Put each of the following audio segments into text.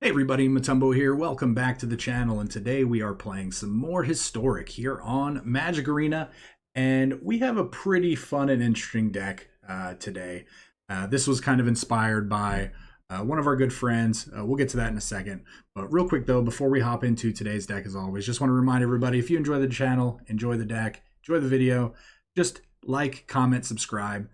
Hey everybody, Motumbo here. Welcome back to the channel, and today we are playing some more Historic here on Magic Arena, and we have a pretty fun and interesting deck today. This was kind of inspired by one of our good friends. We'll get to that in a second, but real quick though, before we hop into today's deck, as always, just want to remind everybody, if you enjoy the channel, enjoy the deck, enjoy the video, just like, comment, subscribe.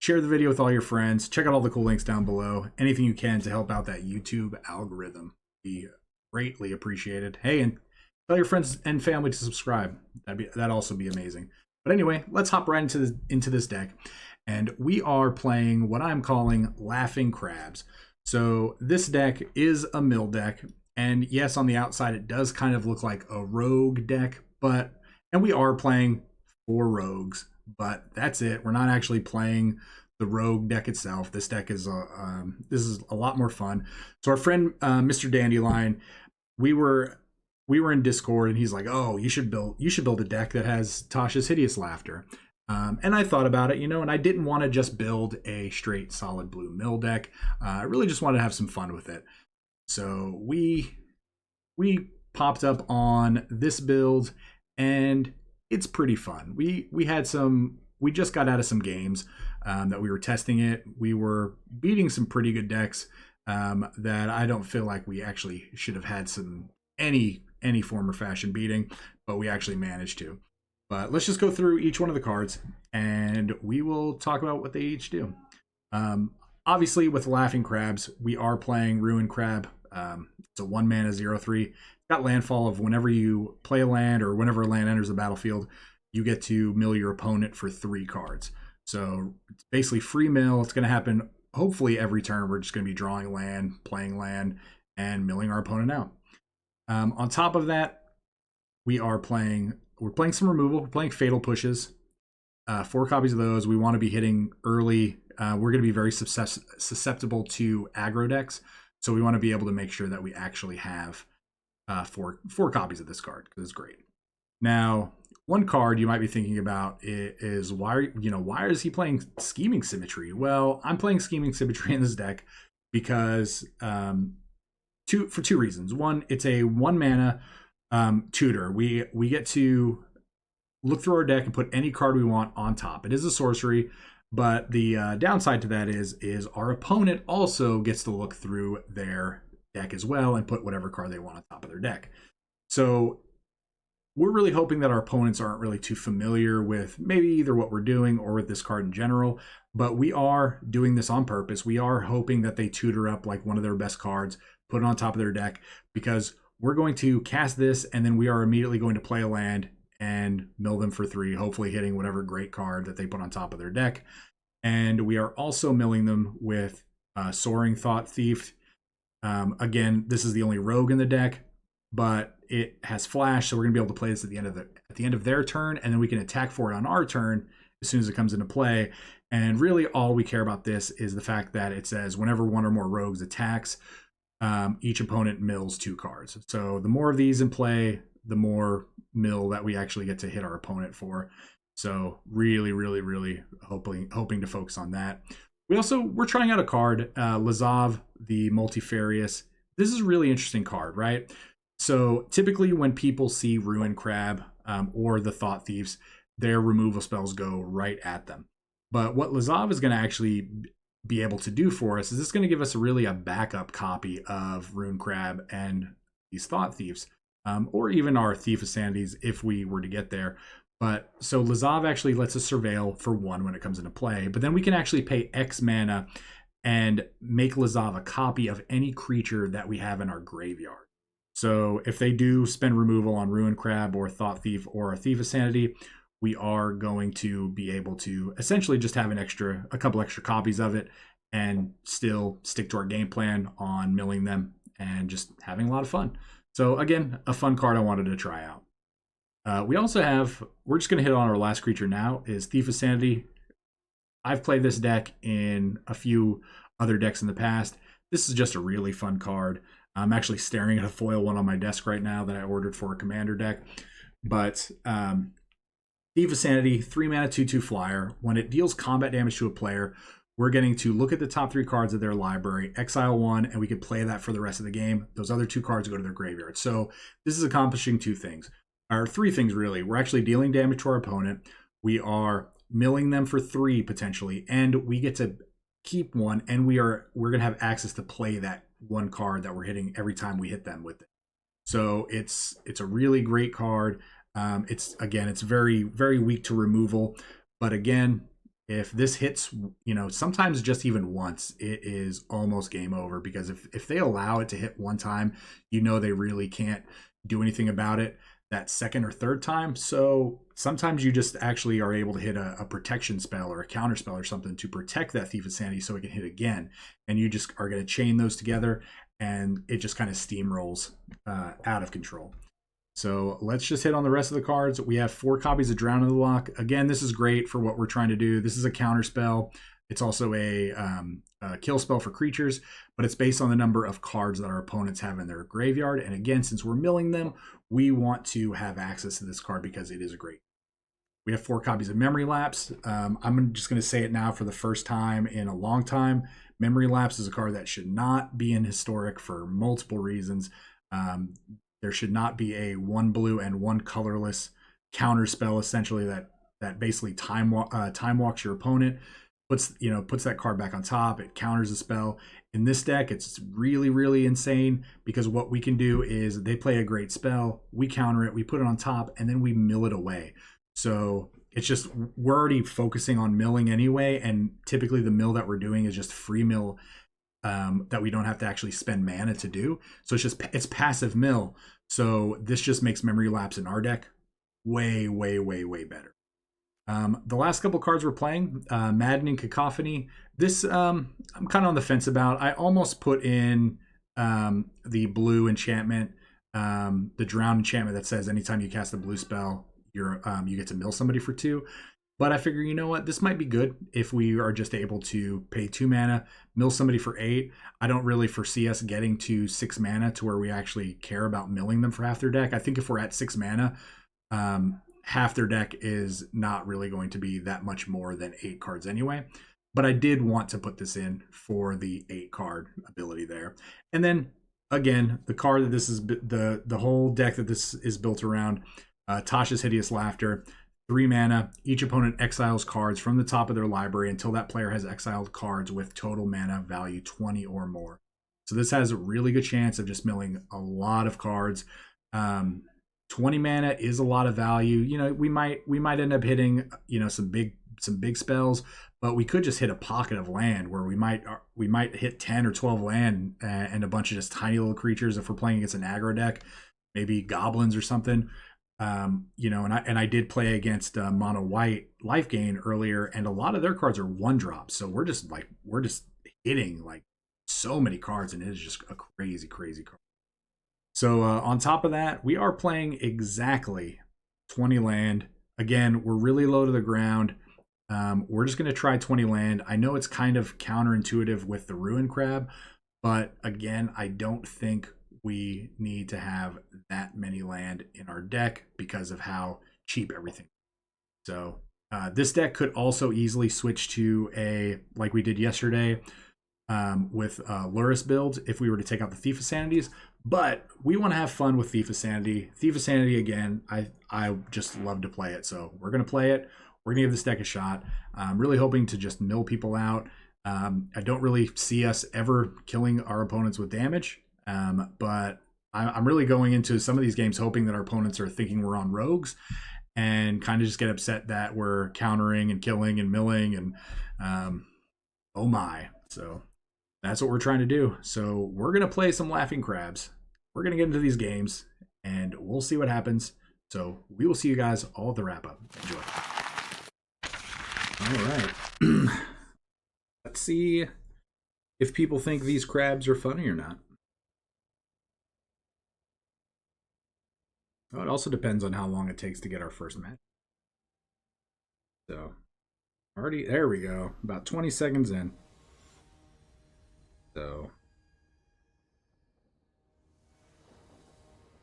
Share the video with all your friends. Check out all the cool links down below. Anything you can to help out that YouTube algorithm. Be greatly appreciated. Hey, and tell your friends and family to subscribe. That'd also be amazing. But anyway, let's hop right into this deck. And we are playing what I'm calling Laughing Crabs. So this deck is a mill deck. And yes, on the outside, it does kind of look like a rogue deck. And we are playing 4 rogues. But that's it. We're not actually playing the rogue deck itself. This deck is this is a lot more fun. So our friend Mr. Dandelion, we were in Discord, and he's like, "Oh, you should build a deck that has Tasha's Hideous Laughter." And I thought about it, and I didn't want to just build a straight solid blue mill deck. I really just wanted to have some fun with it. So we popped up on this build, and it's pretty fun. We just got out of some games that we were testing it. We were beating some pretty good decks that I don't feel like we actually should have had any form or fashion beating, but we actually managed to. But let's just go through each one of the cards, and we will talk about what they each do. Obviously, with Laughing Crabs, we are playing Ruin Crab. It's a 1-mana 0/3. Got landfall of whenever you play a land or whenever a land enters the battlefield, you get to mill your opponent for 3 cards. So it's basically free mill. It's going to happen hopefully every turn. We're just going to be drawing land, playing land, and milling our opponent out. On top of that, we're playing some removal. We're playing Fatal Pushes. 4 copies of those. We want to be hitting early. We're going to be very susceptible to aggro decks. So we want to be able to make sure that we actually have 4 copies of this card, because it's great. Now, one card you might be thinking about is why is he playing Scheming Symmetry? Well, I'm playing Scheming Symmetry in this deck because for 2 reasons. One, it's a 1-mana tutor. We get to look through our deck and put any card we want on top. It is a sorcery, but the downside to that is our opponent also gets to look through their deck as well and put whatever card they want on top of their deck. So we're really hoping that our opponents aren't really too familiar with maybe either what we're doing or with this card in general, but we are doing this on purpose. We are hoping that they tutor up like one of their best cards, put it on top of their deck, because we're going to cast this and then we are immediately going to play a land and mill them for 3, hopefully hitting whatever great card that they put on top of their deck. And we are also milling them with Soaring Thought-Thief. Again, this is the only rogue in the deck, but it has flash, so we're gonna be able to play this at the end of their turn, and then we can attack for it on our turn as soon as it comes into play. And really, all we care about this is the fact that it says whenever 1 or more rogues attacks, each opponent mills 2 cards. So the more of these in play, the more mill that we actually get to hit our opponent for. So really, really, really hoping to focus on that. We're trying out a card, Lazav, the Multifarious. This is a really interesting card, right? So typically when people see Ruin Crab or the Thought Thieves, their removal spells go right at them. But what Lazav is going to actually be able to do for us is it's going to give us a backup copy of Ruin Crab and these Thought Thieves, or even our Thief of Sanities if we were to get there. But so Lazav actually lets us surveil for 1 when it comes into play, but then we can actually pay X mana and make Lazav a copy of any creature that we have in our graveyard. So if they do spend removal on Ruin Crab or Thought Thief or a Thief of Sanity, we are going to be able to essentially just have a couple extra copies of it and still stick to our game plan on milling them and just having a lot of fun. So again, a fun card I wanted to try out. We're just going to hit on our last creature now, is Thief of Sanity. I've played this deck in a few other decks in the past. This is just a really fun card. I'm actually staring at a foil one on my desk right now that I ordered for a commander deck. But Thief of Sanity, 3-mana 2/2 flyer. When it deals combat damage to a player, we're getting to look at the top 3 cards of their library, exile 1, and we could play that for the rest of the game. Those other 2 cards go to their graveyard. So this is accomplishing 2 things, or 3 things really. We're actually dealing damage to our opponent. We are milling them for 3 potentially, and we get to keep 1, and we're going to have access to play that 1 card that we're hitting every time we hit them with it. So it's a really great card. It's very, very weak to removal, but again, if this hits, sometimes just even once, it is almost game over, because if they allow it to hit 1 time, they really can't do anything about it that 2nd or 3rd time. So sometimes you just actually are able to hit a protection spell or a counter spell or something to protect that Thief of Sanity so it can hit again. And you just are going to chain those together, and it just kind of steamrolls out of control. So let's just hit on the rest of the cards. We have 4 copies of Drowned in the Loch. Again, this is great for what we're trying to do. This is a counter spell. It's also a kill spell for creatures, but it's based on the number of cards that our opponents have in their graveyard. And again, since we're milling them, we want to have access to this card because it is a great. We have 4 copies of Memory Lapse. I'm just going to say it now for the first time in a long time. Memory Lapse is a card that should not be in Historic for multiple reasons. There should not be a 1 blue and 1 colorless counter spell, essentially that basically time walks your opponent, puts that card back on top. It counters a spell. In this deck, it's really, really insane, because what we can do is they play a great spell, we counter it, we put it on top, and then we mill it away. So it's just, we're already focusing on milling anyway, and typically the mill that we're doing is just free mill that we don't have to actually spend mana to do. So it's passive mill. So this just makes Memory Lapse in our deck way, way, way, way better. The last couple cards we're playing, Maddening Cacophony. This I'm kind of on the fence about. I almost put in the blue enchantment, the Drowned enchantment that says anytime you cast a blue spell, you get to mill somebody for 2. But I figure, you know what, this might be good if we are just able to pay 2 mana, mill somebody for 8. I don't really foresee us getting to 6 mana to where we actually care about milling them for half their deck. I think if we're at 6 mana, half their deck is not really going to be that much more than 8 cards anyway. But I did want to put this in for the 8 card ability there. And then again, the card that this is, the whole deck that this is built around, Tasha's Hideous Laughter. 3 mana. Each opponent exiles cards from the top of their library until that player has exiled cards with total mana value 20 or more. So this has a really good chance of just milling a lot of cards. 20 mana is a lot of value. We might end up hitting some big spells, but we could just hit a pocket of land where we might hit 10 or 12 land and a bunch of just tiny little creatures if we're playing against an aggro deck, maybe goblins or something. And I did play against mono white life gain earlier, and a lot of their cards are 1-drops. So we're just hitting like so many cards, and it is just a crazy, crazy card. So on top of that, we are playing exactly 20 land. Again, we're really low to the ground. We're just going to try 20 land. I know it's kind of counterintuitive with the Ruin Crab, but again, I don't think we need to have that many land in our deck because of how cheap everything is. So this deck could also easily switch to like we did yesterday with Luris builds if we were to take out the Thief of Sanities. But we want to have fun with Thief of Sanity. Thief of Sanity, again, I just love to play it. So we're going to play it. We're going to give this deck a shot. I'm really hoping to just mill people out. I don't really see us ever killing our opponents with damage. But I'm really going into some of these games hoping that our opponents are thinking we're on rogues and kind of just get upset that we're countering and killing and milling and oh my. So that's what we're trying to do. So we're going to play some Laughing Crabs. We're going to get into these games and we'll see what happens. So we will see you guys all at the wrap up. Enjoy. All right. Let's see if people think these crabs are funny or not. Well, it also depends on how long it takes to get our first match. So, already, there we go. About 20 seconds in. So,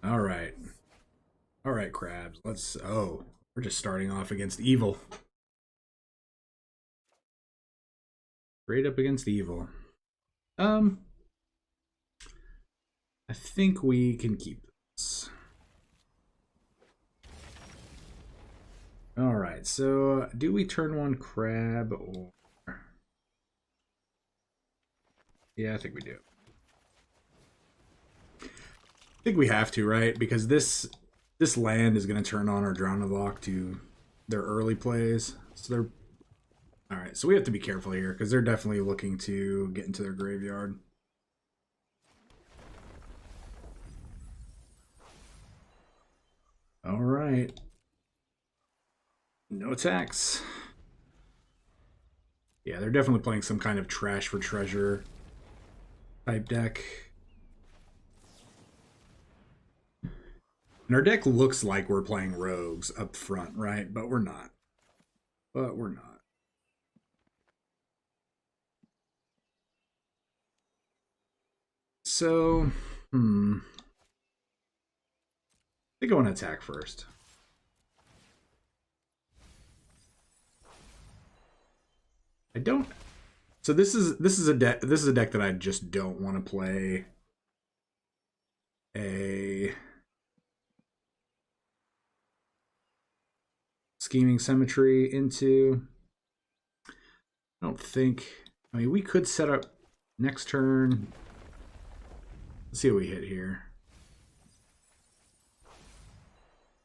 all right. All right, crabs. We're just starting off against evil. Straight up against evil. I think we can keep this. Alright, so do we turn one crab or... Yeah, I think we do. I think we have to, right? Because this land is going to turn on our Drowned Loch to their early plays. So they're... Alright, so we have to be careful here, because they're definitely looking to get into their graveyard. Alright. No attacks. Yeah, they're definitely playing some kind of trash for treasure type deck. And our deck looks like we're playing rogues up front, right? But we're not. So, I think I want to attack first. I don't. So this is a deck that I just don't want to play a Scheming Symmetry into. I don't think. I mean, we could set up next turn. Let's see what we hit here.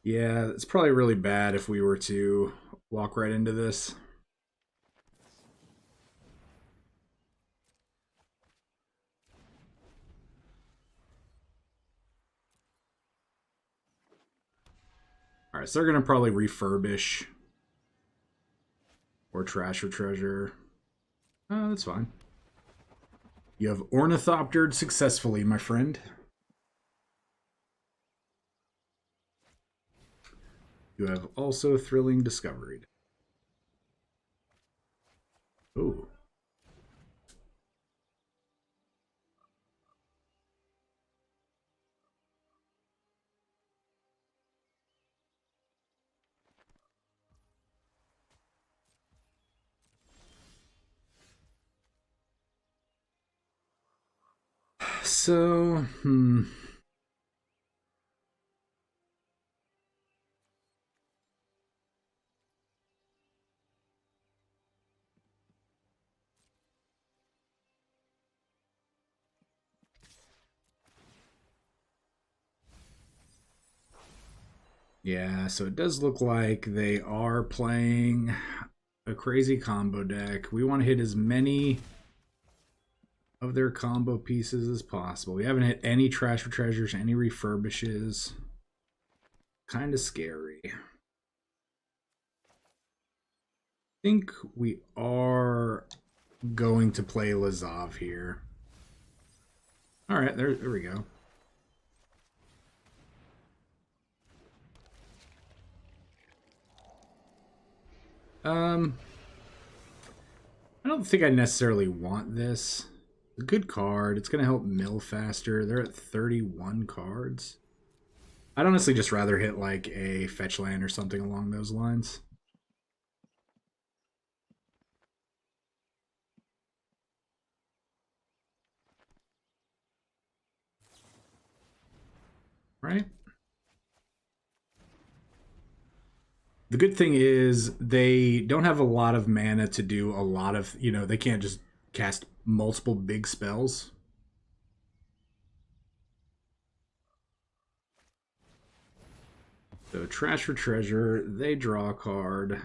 Yeah, it's probably really bad if we were to walk right into this. Alright, so they're going to probably refurbish or trash or treasure. That's fine. You have ornithoptered successfully, my friend. You have also thrilling discovered. Ooh. So, yeah, so it does look like they are playing a crazy combo deck. We want to hit as many of their combo pieces as possible. We haven't hit any trash for treasures, any refurbishes. Kind of scary. I think we are going to play Lazav here. All right, there we go. I don't think I necessarily want this. A good card. It's going to help mill faster. They're at 31 cards. I'd honestly just rather hit like a fetch land or something along those lines. Right? The good thing is they don't have a lot of mana to do a lot of, they can't just cast multiple big spells. So trash for treasure, they draw a card.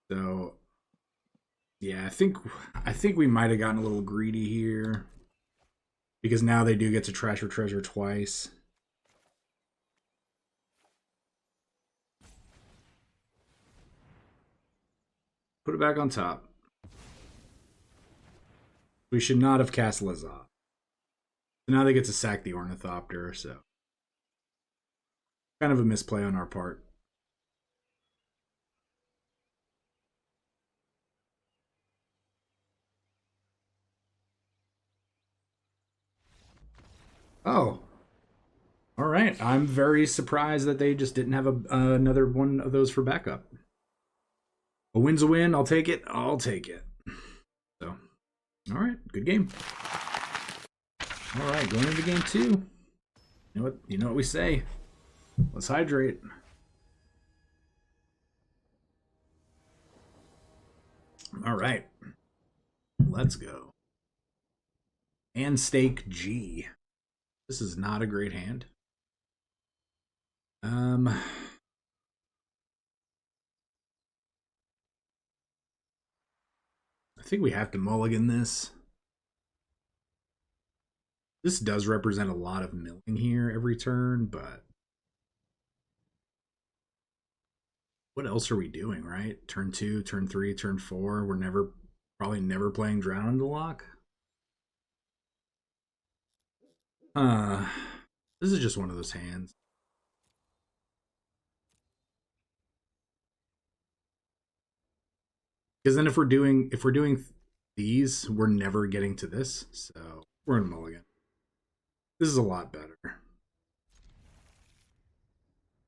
So yeah, I think we might have gotten a little greedy here. Because now they do get to trash for treasure twice. Put it back on top. We should not have cast Lazav. So now they get to sack the Ornithopter, so kind of a misplay on our part. Oh. All right. I'm very surprised that they just didn't have another one of those for backup. A win's a win. I'll take it. I'll take it. So, all right, good game. All right, going into game 2. You know what? You know what we say. Let's hydrate. All right, let's go. And stake G. This is not a great hand. I think we have to mulligan this. This does represent a lot of milling here every turn, but what else are we doing, right? Turn 2, turn 3, turn 4. We're probably never playing Drowned in the Loch. This is just one of those hands. Because then if we're doing these, we're never getting to this. So we're gonna mulligan. This is a lot better. We're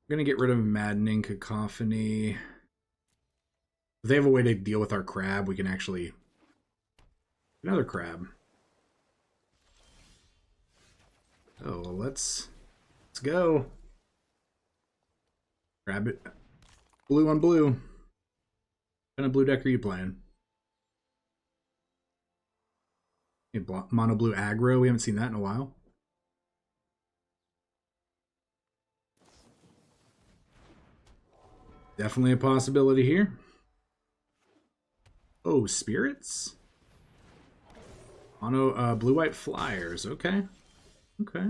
gonna get rid of Maddening Cacophony. If they have a way to deal with our crab, we can actually another crab. Oh, well, let's go. Grab it. Blue on blue. What kind of blue deck are you playing? Hey, mono blue aggro. We haven't seen that in a while. Definitely a possibility here. Oh, spirits? Mono blue white flyers. Okay. Okay.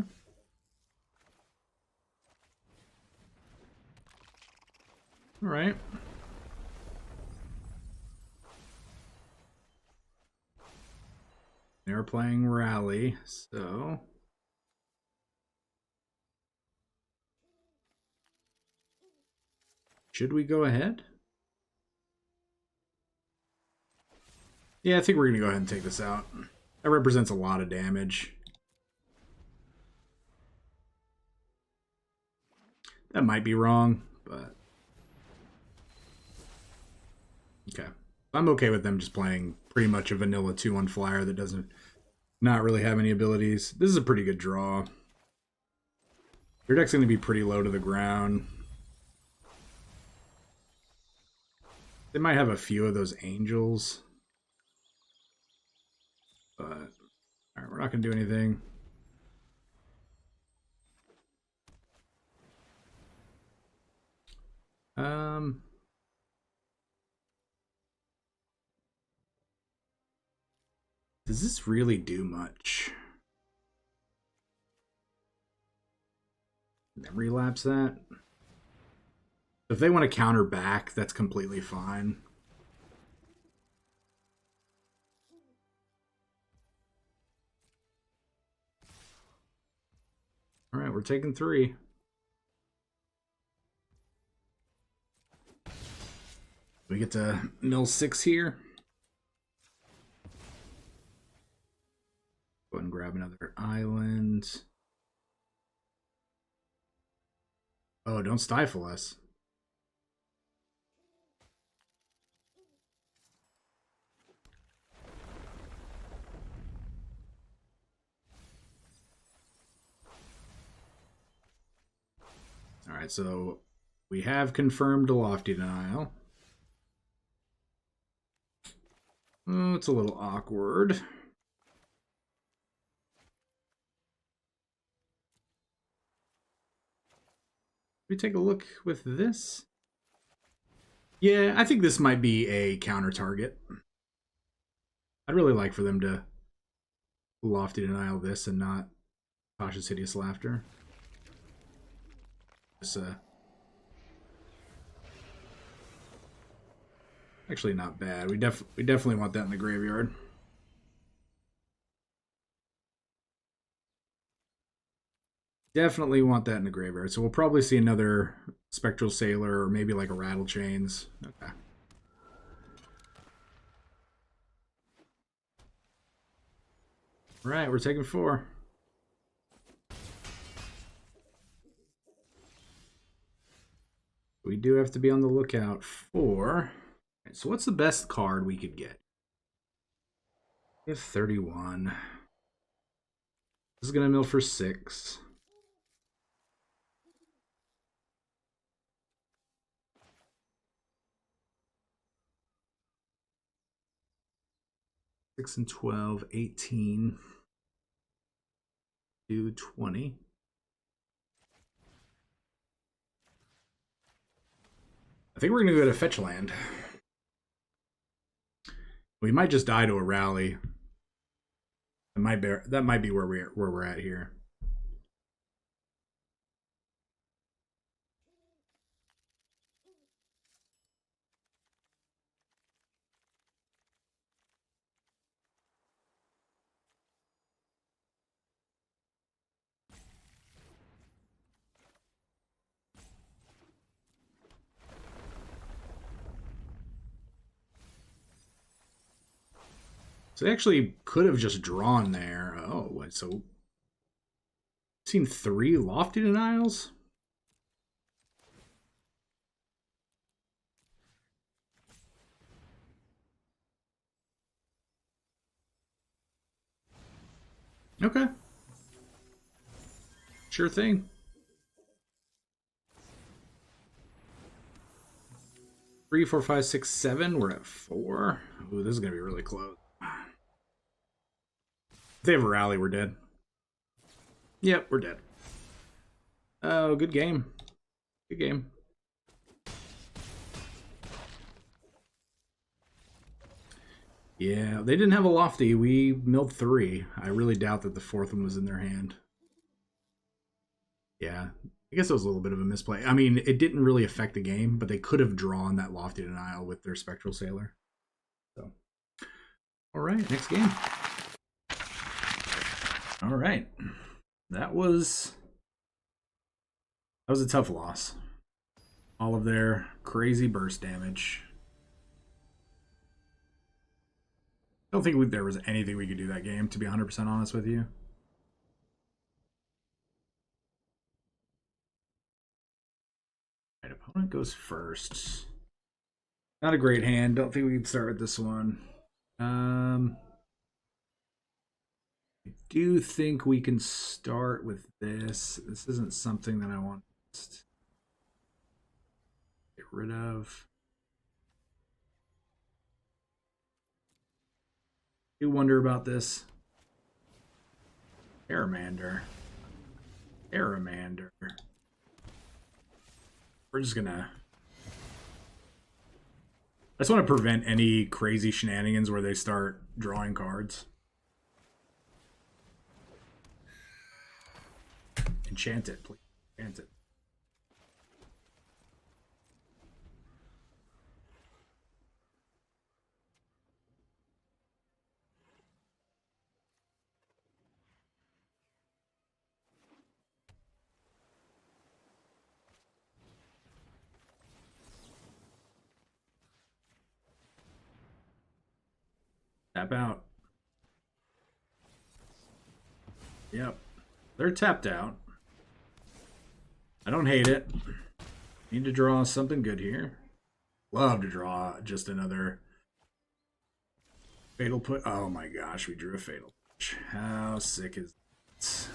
All right. They're playing Rally, so should we go ahead? Yeah, I think we're gonna go ahead and take this out. That represents a lot of damage. That might be wrong, but okay. I'm okay with them just playing pretty much a vanilla 2-1 flyer that doesn't not really have any abilities. This is a pretty good draw. Your deck's going to be pretty low to the ground. They might have a few of those angels. But alright, we're not going to do anything. Does this really do much? Memory Lapse that? If they want to counter back, that's completely fine. Alright, we're taking 3. We get to mill 6 here. Go ahead and grab another island. Oh, don't stifle us. Alright, so we have confirmed a Lofty Denial. Oh, it's a little awkward. We take a look with this. Yeah, I think this might be a counter target. I'd really like for them to Lofty Denial this and not Tasha's Hideous Laughter. This, actually not bad. We definitely want that in the graveyard. Definitely want that in the graveyard. So we'll probably see another Spectral Sailor or maybe like a Rattle Chains. Okay. All right, we're taking 4. We do have to be on the lookout for So what's the best card we could get? We have 31. This is going to mill for 6. Six and 12, 18. Do 20. I think we're going to go to fetch land. We might just die to a rally. That might be where we're at here. So they actually could have just drawn there. Oh, so seen 3 lofty denials? Okay. Sure thing. 3, 4, 5, 6, 7. We're at 4. Ooh, this is gonna be really close. If they have a rally, we're dead. Yep, we're dead. Oh, good game. Good game. Yeah, they didn't have a lofty. We milled 3. I really doubt that the 4th one was in their hand. Yeah, I guess it was a little bit of a misplay. I mean, it didn't really affect the game, but they could have drawn that lofty denial with their Spectral Sailor. So, all right, next game. All right, that was a tough loss. All of their crazy burst damage. I don't think there was anything we could do that game, to be 100% honest with you. Right, opponent goes first. Not a great hand. Don't think we can start with this one. I do think we can start with this. This isn't something that I want to get rid of. I do wonder about this. Aramander. We're just gonna... I just want to prevent any crazy shenanigans where they start drawing cards. Enchant it, please. Enchant it. Tap out. Yep. They're tapped out. I don't hate it. Need to draw something good here. Love to draw just another fatal put. Oh my gosh, we drew a fatal push. How sick is that?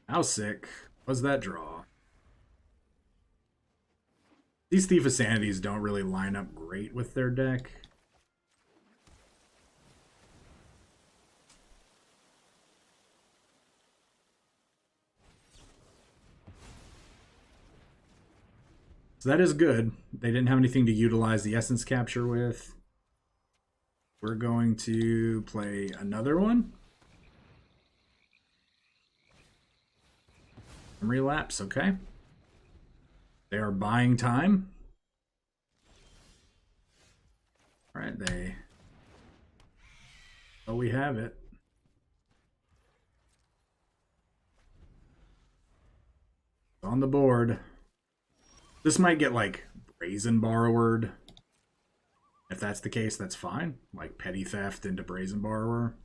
How sick was that draw? These Thief of Sanities don't really line up great with their deck. So that is good. They didn't have anything to utilize the essence capture with. We're going to play another one. Memory Lapse, okay. They are buying time. All right, oh, we have it. On the board. This might get like Brazen Borrowered. If that's the case, that's fine. Like Petty Theft into Brazen Borrower.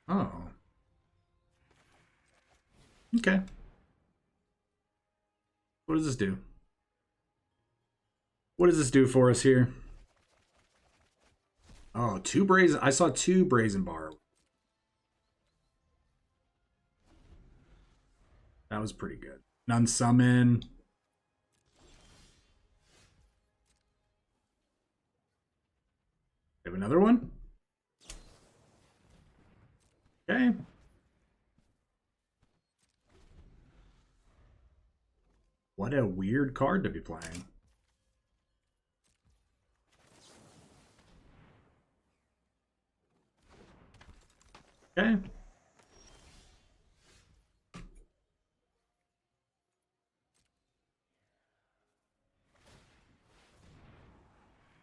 Oh. Okay. What does this do? What does this do for us here? Oh, 2 brazen. I saw 2 brazen bar. That was pretty good. None summon. We have another one. Okay. What a weird card to be playing. Okay.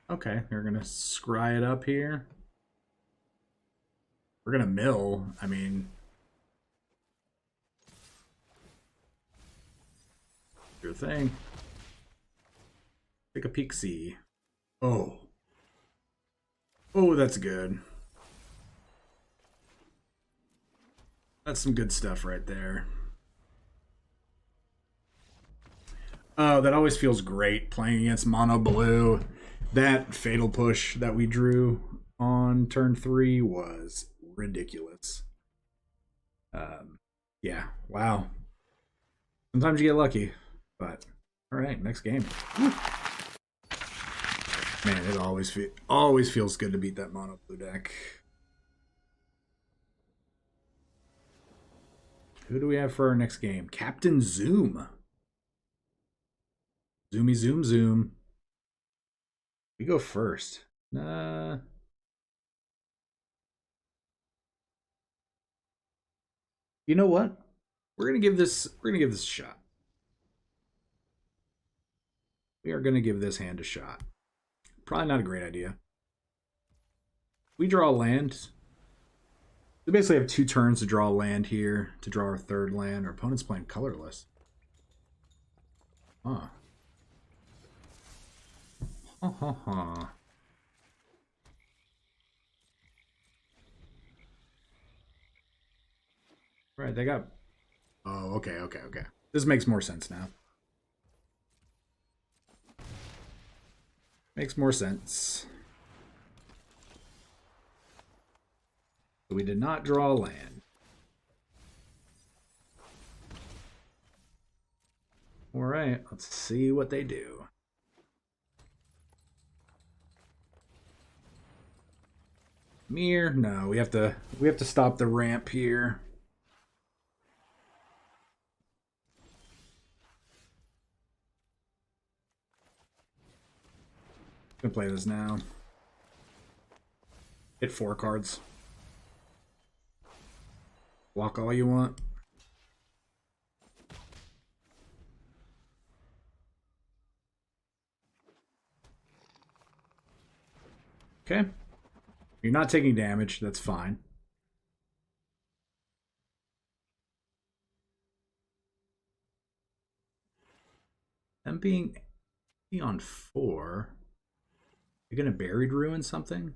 Okay, we're gonna scry it up here. We're gonna mill. I mean, your thing. Take a peek, see. Oh. Oh, that's good. That's some good stuff right there. Oh, that always feels great playing against mono blue. That fatal push that we drew on turn 3 was ridiculous. Yeah, wow. Sometimes you get lucky, but all right, next game. Woo. Man, it always feels good to beat that mono blue deck. Who do we have for our next game? Captain Zoom. Zoomy zoom zoom. We go first. Nah. You know what? We're gonna give this a shot. We are gonna give this hand a shot. Probably not a great idea. We draw a land. We basically have 2 turns to draw a land here, to draw our 3rd land. Our opponent's playing colorless. Huh. Right, they got... Oh, okay. This makes more sense now. Makes more sense. So we did not draw land. All right, let's see what they do. Dimir, no, we have to stop the ramp here. I'm gonna play this now. Hit 4 cards. Block all you want. Okay. You're not taking damage, that's fine. Them being on 4. You're gonna Buried Ruin something?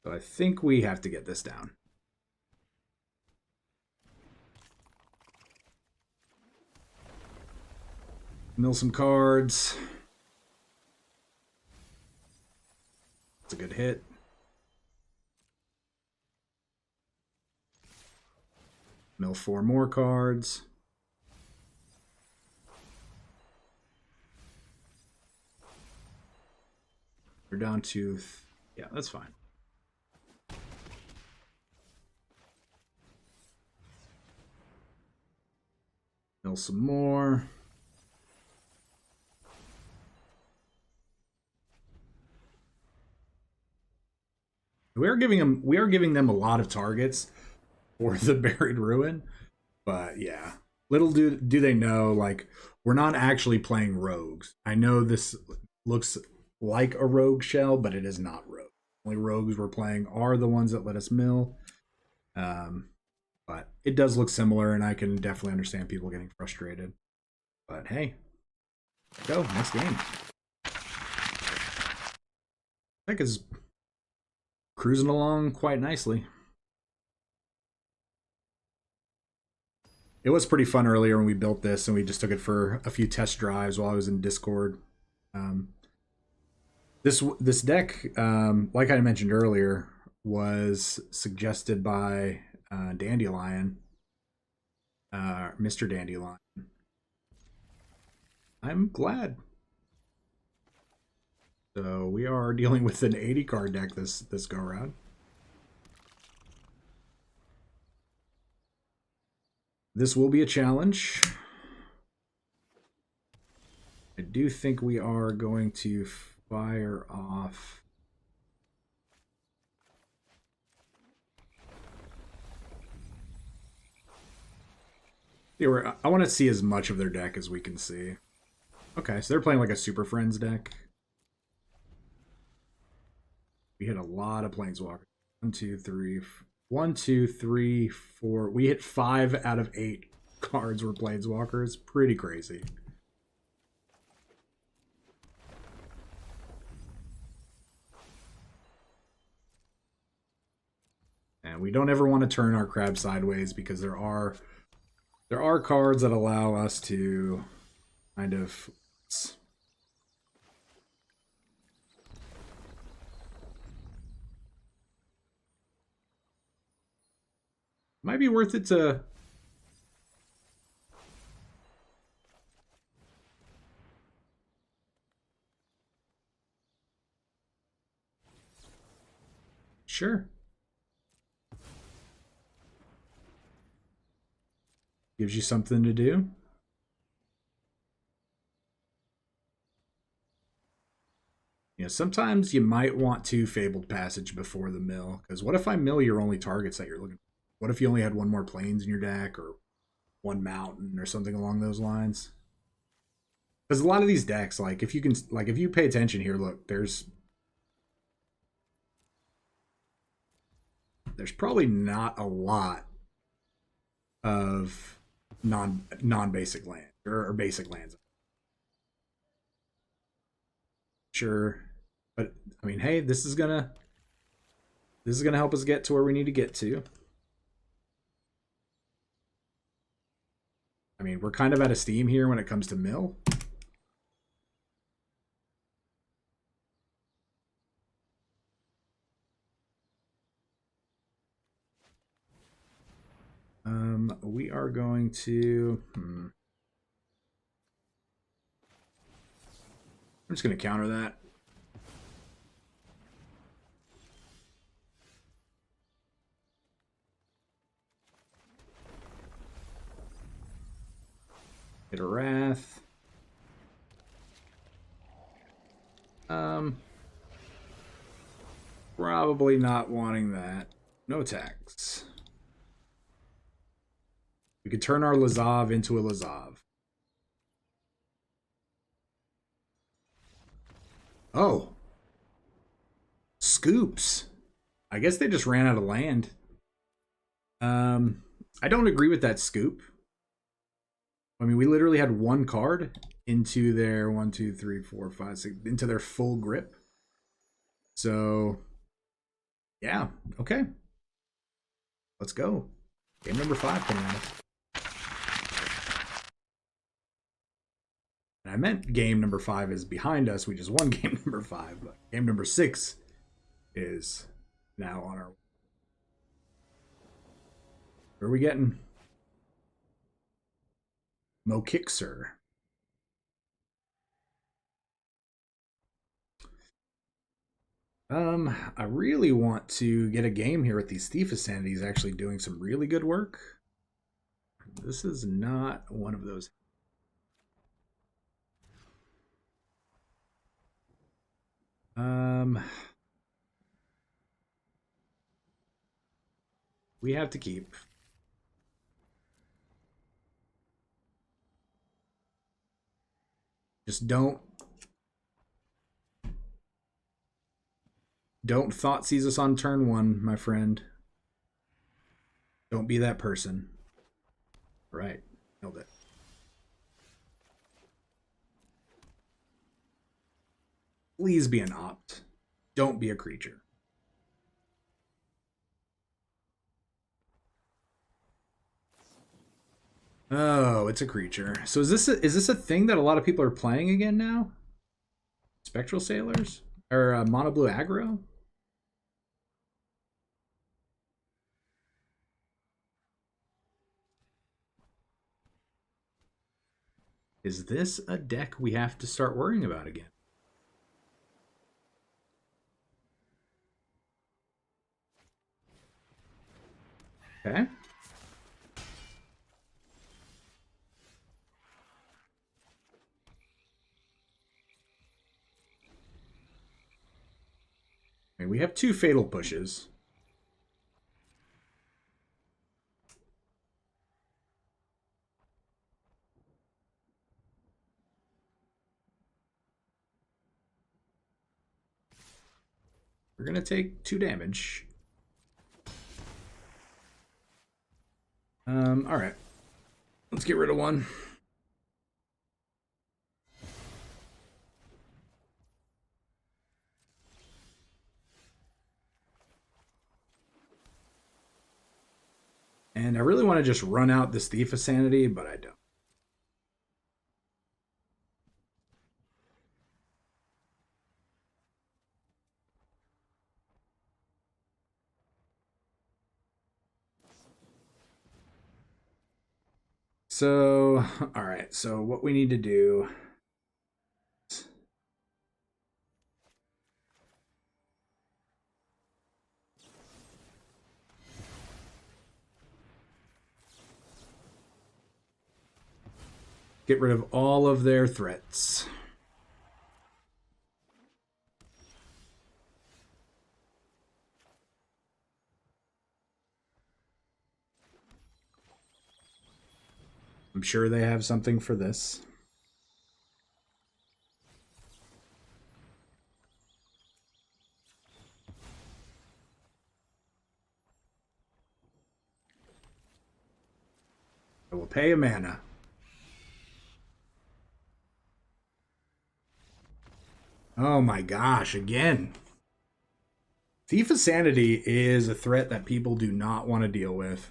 So I think we have to get this down. Mill some cards. It's a good hit. Mill 4 more cards. We're down to... Yeah, that's fine. Mill some more. We are giving them a lot of targets for the Buried Ruin, but yeah, little do they know, like, we're not actually playing rogues. I know this looks like a rogue shell, but it is not rogue. Only rogues we're playing are the ones that let us mill. But it does look similar, and I can definitely understand people getting frustrated. But hey, go next game. Deck is cruising along quite nicely. It was pretty fun earlier when we built this, and we just took it for a few test drives while I was in Discord. This deck, like I mentioned earlier, was suggested by Dandelion, Mr. Dandelion. I'm glad. So we are dealing with an 80 card deck this go around. This will be a challenge. I do think we are going to fire off. I want to see as much of their deck as we can see. Okay, so they're playing like a Super Friends deck. We hit a lot of Planeswalkers. 1, 2, 3, 1, 2, 3, 4. We hit 5 out of 8 cards were Planeswalkers. Pretty crazy. And we don't ever want to turn our crab sideways because there are cards that allow us to kind of might be worth it to sure. Gives you something to do. Yeah, sometimes you might want to Fabled Passage before the mill, because what if I mill your only targets that you're looking for? What if you only had one more plains in your deck, or one mountain, or something along those lines? Because a lot of these decks, like if you pay attention here, look, there's probably not a lot of non-basic land or basic lands. Sure, but I mean, hey, this is gonna help us get to where we need to get to. I mean, we're kind of out of steam here when it comes to mill. We are going to. I'm just going to counter that. Hit a Wrath. Probably not wanting that. No attacks. We could turn our Lazav into a Lazav. Oh. Scoops. I guess they just ran out of land. I don't agree with that scoop. I mean, we literally had one card into their 1, 2, 3, 4, 5, 6, into their full grip. So, yeah, okay. Let's go. Game number 5 coming out. And I meant game number 5 is behind us. We just won game number 5. But game number 6 is now on our way. Where are we getting? Mokixer. I really want to get a game here with these Thief of Sanity is actually doing some really good work. This is not one of those. We have to keep. Just don't thought seize us on turn 1, my friend. Don't be that person. Right. Nailed it. Please be an opt. Don't be a creature. Oh, it's a creature. So is this a thing that a lot of people are playing again now? Spectral Sailors? Or Mono Blue Aggro? Is this a deck we have to start worrying about again? Okay. And we have 2 Fatal Pushes. We're going to take 2 damage. All right. Let's get rid of 1. And I really want to just run out this Thief of Sanity, but I don't. So, all right. So what we need to do... get rid of all of their threats. I'm sure they have something for this. I will pay a mana. Oh my gosh, again. Thief of Sanity is a threat that people do not want to deal with.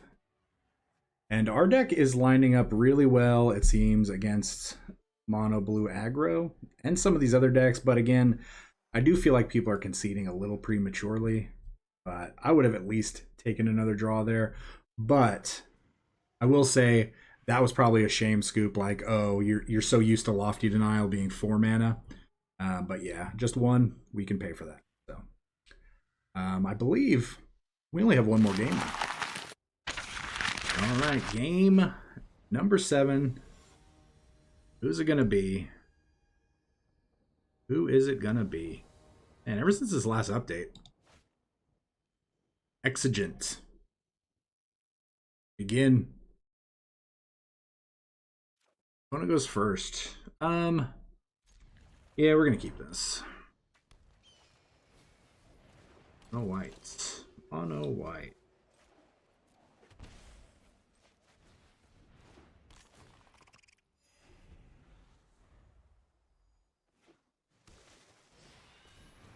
And our deck is lining up really well, it seems, against Mono Blue Aggro and some of these other decks. But again, I do feel like people are conceding a little prematurely. But I would have at least taken another draw there. But I will say that was probably a shame scoop. Like, oh, you're so used to Lofty Denial being 4 mana. But yeah, just 1. We can pay for that. So I believe we only have 1 more game now. All right, game number 7. Who's it gonna be? Who is it gonna be? And ever since this last update, Exigent. Begin. Kona goes first. Yeah, we're gonna keep this. No whites. Mono white.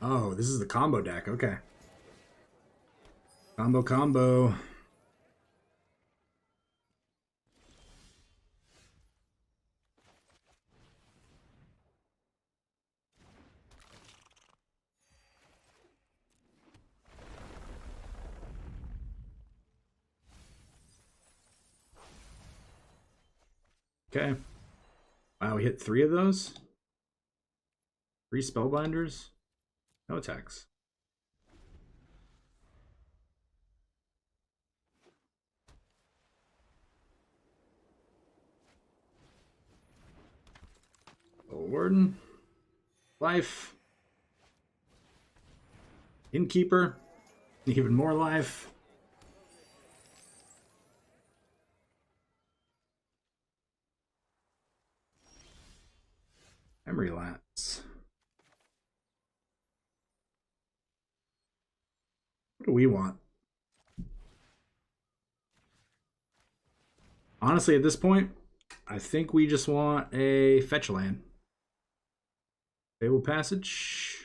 Oh, this is the combo deck. Okay. Combo. Okay. Wow, we hit 3 of those. 3 Spellbinders. No attacks. Warden. Life. Innkeeper. Even more life. Memory Lapse. What do we want? Honestly, at this point, I think we just want a fetch land. Fabled Passage.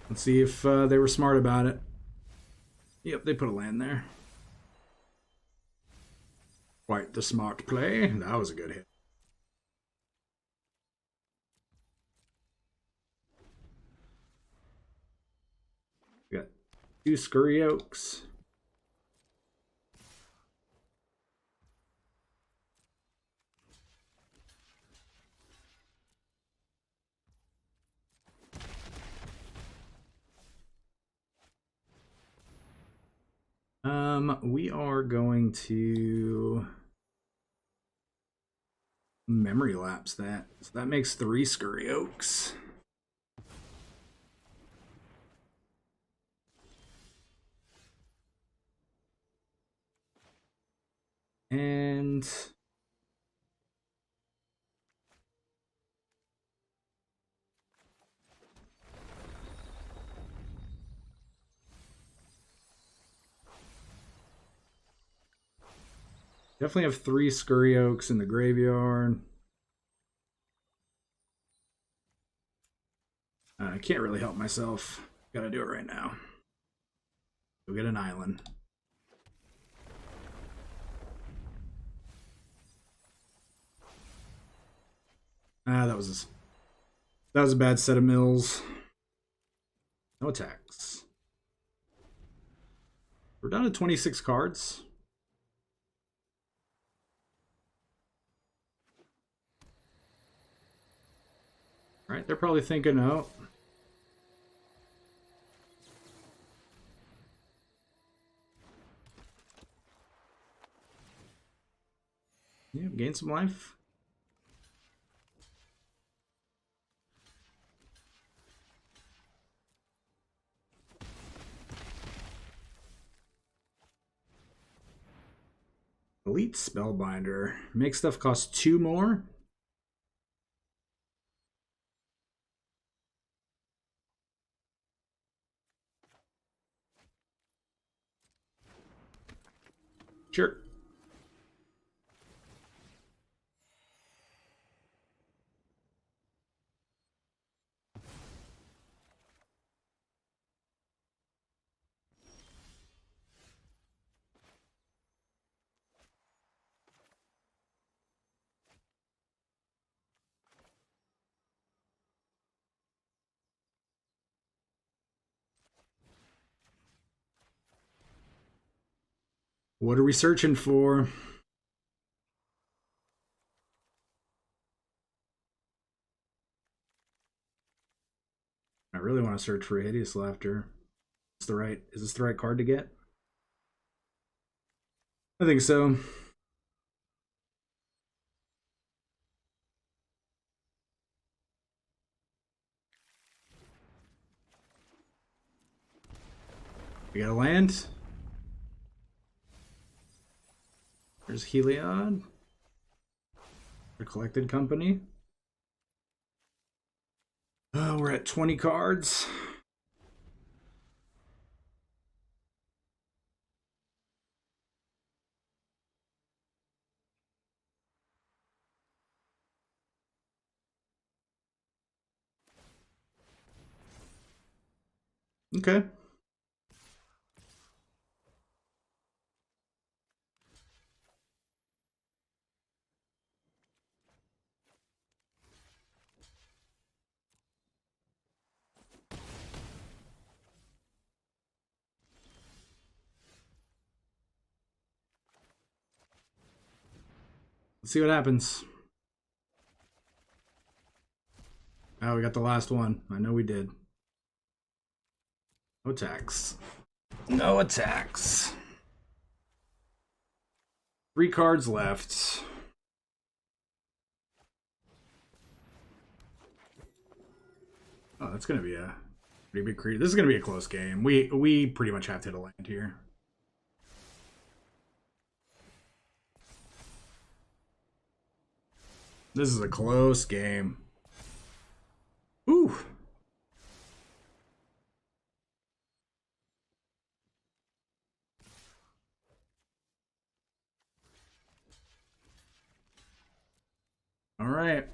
Let's see if they were smart about it. Yep, they put a land there. Quite the smart play. That was a good hit. We got 2 Scurry Oaks. We are going to Memory Lapse that. So that makes 3 Scurry Oaks. And definitely have 3 Scurry Oaks in the graveyard. I can't really help myself. Gotta do it right now. Go get an island. That was a bad set of mills. No attacks. We're down to 26 cards. All right, they're probably thinking, oh. Yeah, gain some life. Elite Spellbinder. Make stuff cost 2 more. Sure. What are we searching for? I really want to search for Hideous Laughter. Is this the right card to get? I think so. We got a land. There's Heliod. The Collected Company. We're at 20 cards. Okay. Let's see what happens. Oh, we got the last one. I know we did. No attacks. No attacks. 3 cards left. Oh, that's gonna be a pretty big creature. This is gonna be a close game. We pretty much have to hit a land here. This is a close game. Ooh. All right.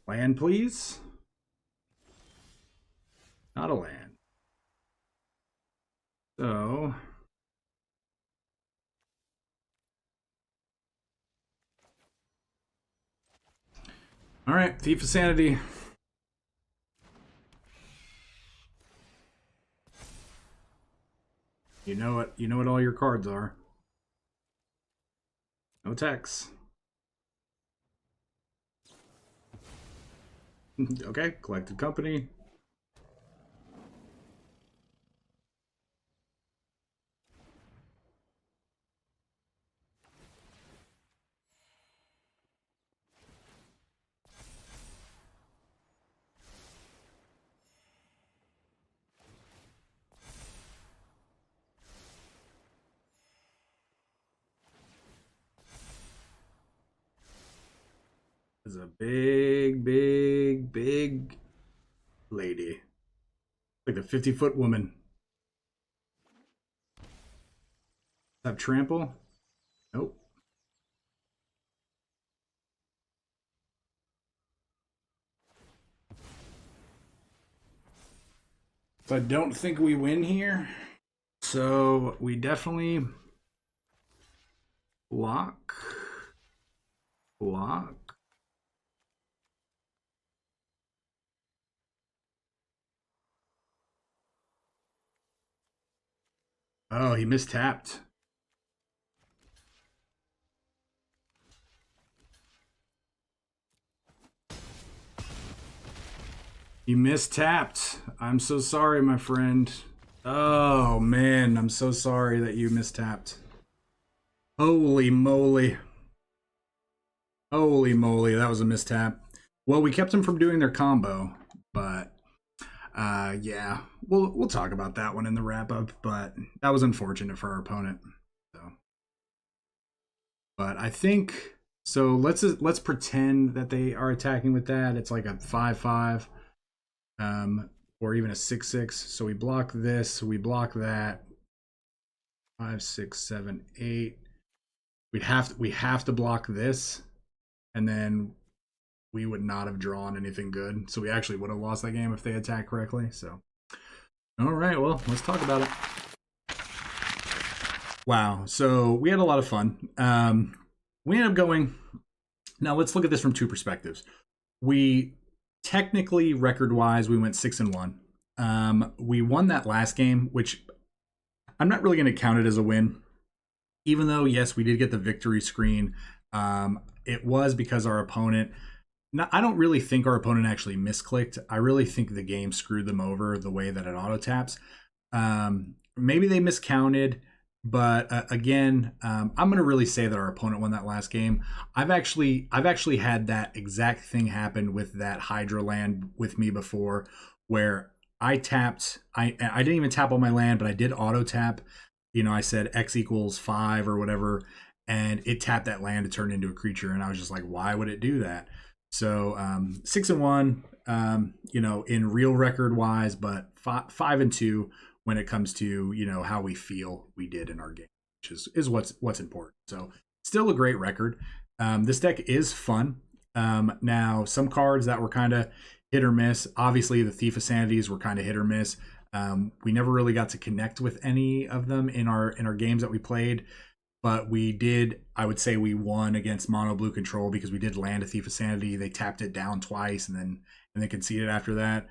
Land, please. Not a land. So... Alright, Thief of Sanity. You know what all your cards are. No attacks. Okay, collected company. Is a big, big, big lady. Like a 50-foot woman. Have trample? Nope. So I don't think we win here. So we definitely block. Block. Oh, he mistapped. He mistapped. I'm so sorry, my friend. Oh, man. I'm so sorry that you mistapped. Holy moly. Holy moly. That was a mistap. Well, we kept him from doing their combo, but... yeah, we'll talk about that one in the wrap up, but that was unfortunate for our opponent. So, but I think so. Let's pretend that they are attacking with that. It's like a 5/5, or even a 6/6. So we block this, we block that. 5, 6, 7, 8. We have to block this, and then we would not have drawn anything good. So we actually would have lost that game if they attacked correctly. So, all right, well, let's talk about it. Wow, so we had a lot of fun. We ended up going... Now, let's look at this from two perspectives. We technically, record-wise, we went 6-1. We won that last game, which I'm not really going to count it as a win. Even though, yes, we did get the victory screen. It was because our opponent... I don't really think our opponent actually misclicked. I really think the game screwed them over the way that it auto taps. Maybe they miscounted, but again, I'm going to really say that our opponent won that last game. I've actually had that exact thing happen with that Hydra land with me before, where I tapped. I didn't even tap on my land, but I did auto tap. You know, I said X equals 5 or whatever, and it tapped that land to turn into a creature, and I was just like, why would it do that? So 6-1, you know, in real record wise, but 5-2 when it comes to, you know, how we feel we did in our game, which is what's important. So still a great record. This deck is fun. Now some cards that were kind of hit or miss. Obviously, the Thief of Sanities were kind of hit or miss. We never really got to connect with any of them in our games that we played. But we did, I would say we won against Mono Blue Control because we did land a Thief of Sanity. They tapped it down twice and then conceded after that.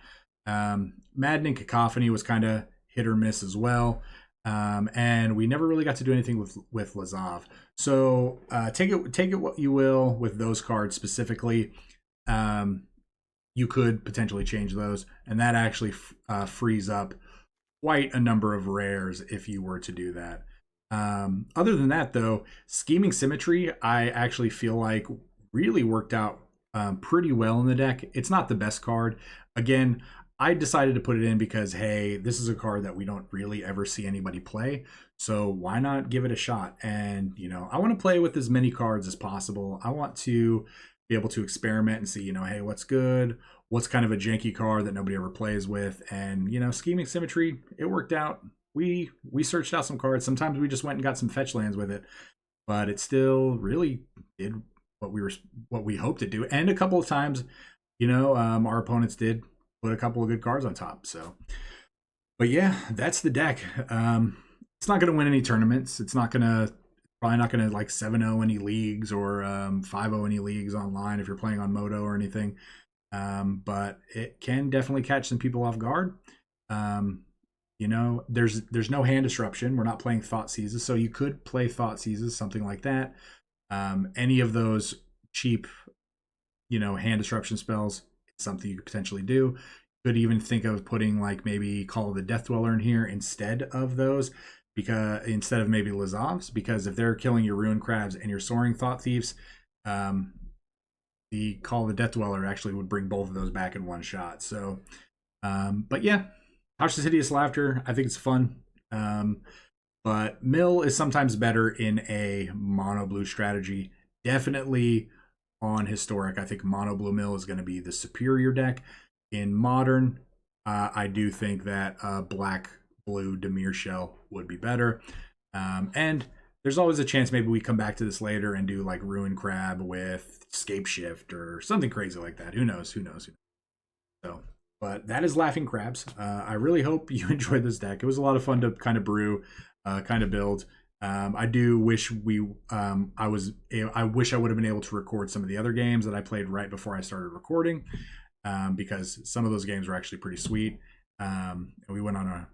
Maddening Cacophony was kind of hit or miss as well. And we never really got to do anything with Lazav. So take it what you will with those cards specifically. You could potentially change those. And that actually frees up quite a number of rares if you were to do that. Other than that, though, Scheming Symmetry, I actually feel like really worked out pretty well in the deck. It's not the best card. Again, I decided to put it in because, hey, this is a card that we don't really ever see anybody play. So why not give it a shot? And, you know, I want to play with as many cards as possible. I want to be able to experiment and see, you know, hey, what's good? What's kind of a janky card that nobody ever plays with? And, you know, Scheming Symmetry, it worked out. We searched out some cards. Sometimes we just went and got some fetch lands with it, but it still really did what we hoped to do. And a couple of times, you know, our opponents did put a couple of good cards on top. So, but yeah, that's the deck. It's not going to win any tournaments. It's not going to, probably not going to like 7-0 any leagues or 5-0 any leagues online if you're playing on Moto or anything. But it can definitely catch some people off guard. You know, there's no hand disruption. We're not playing Thought Seizes, so you could play Thought Seizes, something like that. Any of those cheap, you know, hand disruption spells, it's something you could potentially do. You could even think of putting like maybe Call of the Death Dweller in here instead of those, because instead of maybe Lazavs, because if they're killing your Ruin Crabs and your Soaring Thought-Thieves, the Call of the Death Dweller actually would bring both of those back in one shot. So, but yeah, Tasha's Hideous Laughter, I think it's fun. But Mill is sometimes better in a mono blue strategy. Definitely on Historic, I think mono blue Mill is going to be the superior deck. In Modern, I do think that black blue Dimir shell would be better. And there's always a chance maybe we come back to this later and do like Ruin Crab with Scape Shift or something crazy like that. Who knows? Who knows? So, but that is Laughing Crabs. I really hope you enjoyed this deck. It was a lot of fun to kind of brew, kind of build. I do wish I wish I would have been able to record some of the other games that I played right before I started recording, because some of those games were actually pretty sweet. And we went on a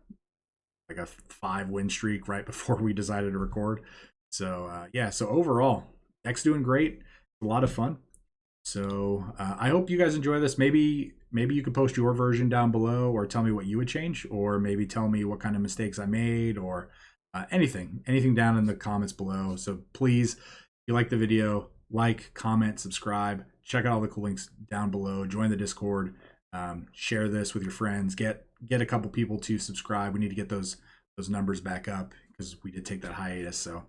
5-win streak right before we decided to record. So yeah, so overall, deck's doing great. A lot of fun. So I hope you guys enjoy this. Maybe you could post your version down below, or tell me what you would change, or maybe tell me what kind of mistakes I made, or anything down in the comments below. So please, if you like the video, like, comment, subscribe, check out all the cool links down below, join the Discord, share this with your friends, get a couple people to subscribe. We need to get those numbers back up because we did take that hiatus. So,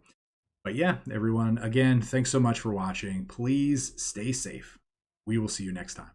but yeah, everyone, again, thanks so much for watching. Please stay safe. We will see you next time.